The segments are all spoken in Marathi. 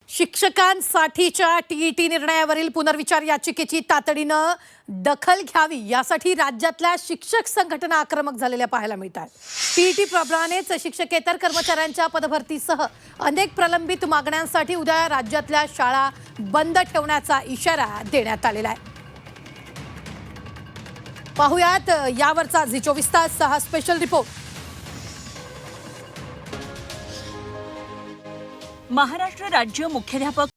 शिक्षकांसाठीच्या टीईटी निर्णयावरील पुनर्विचार याचिकेची तातडीनं दखल घ्यावी यासाठी राज्यातल्या शिक्षक संघटना आक्रमक झालेल्या पाहायला मिळतात। टीईटी प्रमाणेच शिक्षकेतर कर्मचाऱ्यांच्या पदभरतीसह अनेक प्रलंबित मागण्यांसाठी उद्या राज्यातल्या शाळा बंद ठेवण्याचा इशारा देण्यात आलेला आहे। पाहुयात यावरचा झी 24 तास हा स्पेशल रिपोर्ट। महाराष्ट्र राज्य मुख्याध्यापक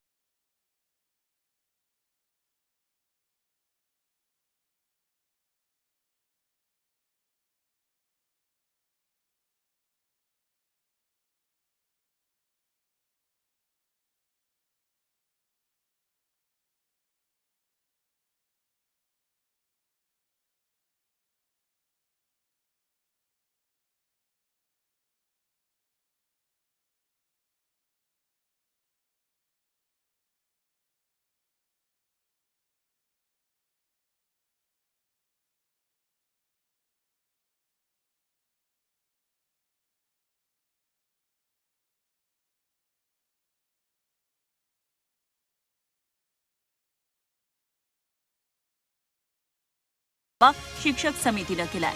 शिक्षक समितीने केलाय।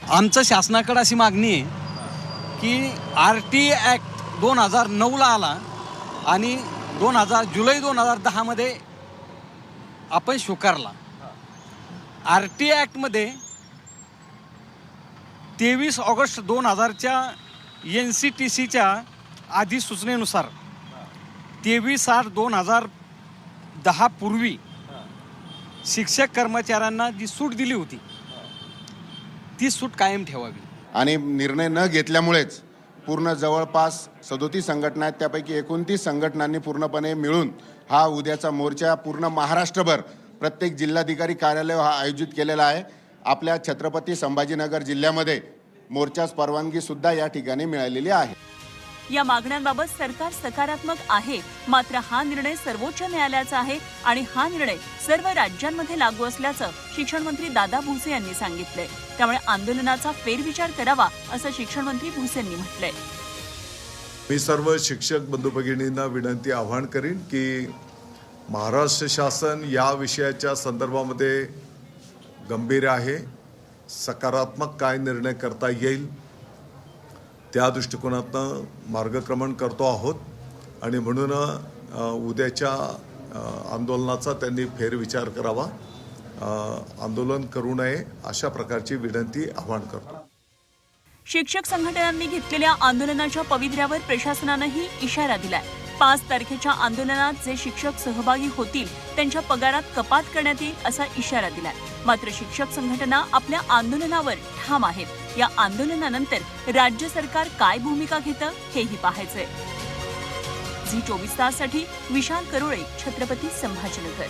आमचं शासनाकडे अशी मागणी आहे की आरटीए ॲक्ट 2009 ला आला आणि जुलै 2010 मध्ये आपण स्वीकारला। आरटीए ॲक्टमध्ये 23 ऑगस्ट 2000च्या NCTCच्या अधिसूचनेनुसार 23/8/2010 पूर्वी शिक्षक कर्मचाऱ्यांना जी सूट दिली होती ती सूट कायम ठेवावी आणि निर्णय न घेतल्यामुळेच पूर्ण जवळपास 37 संघटना आहेत, त्यापैकी 29 संघटनांनी पूर्णपणे मिळून हा उद्याचा मोर्चा पूर्ण महाराष्ट्रभर प्रत्येक जिल्हाधिकारी कार्यालय हा आयोजित केलेला आहे। आपल्या छत्रपती संभाजीनगर जिल्ह्यामध्ये मोर्चास परवानगी सुद्धा या ठिकाणी मिळालेली आहे। या मागण्यांबाबत सरकार सकारात्मक आहे, मात्र हा निर्णय सर्वोच्च न्यायालयाचा आहे आणि हा निर्णय सर्व राज्यांमध्ये लागू असल्याचं शिक्षण मंत्री दादा भुसे यांनी सांगितलंय। त्यामुळे आंदोलनाचा फेरविचार करावा असं शिक्षण मंत्री भुसेंनी म्हटलंय। मी सर्व शिक्षक बंधू भगिनींना विनंती आवाहन करीन की महाराष्ट्र शासन या विषयाच्या संदर्भामध्ये गंभीर आहे, सकारात्मक काय निर्णय करता येईल त्या दृष्टिकोनातून मार्गक्रमण करतो आहोत आणि म्हणून उद्याच्या आंदोलनाचा त्यांनी फेरविचार करावा, आंदोलन करू नये अशा प्रकारची विनंती आवाहन करतो। शिक्षक संघटनांनी घेतलेल्या आंदोलनाच्या पवित्र्यावर प्रशासनानंही इशारा दिलाय। 5 तारखेच्या आंदोलनात जे शिक्षक सहभागी होतील त्यांच्या पगारात कपात करण्यात येईल असा इशारा दिलाय। मात्र शिक्षक संघटना आपल्या आंदोलनावर ठाम आहेत। या आंदोलनानंतर राज्य सरकार काय भूमिका घेतं हेही पाहायचंय। झी 24 ताससाठी विशाल करोळे, छत्रपती संभाजीनगर।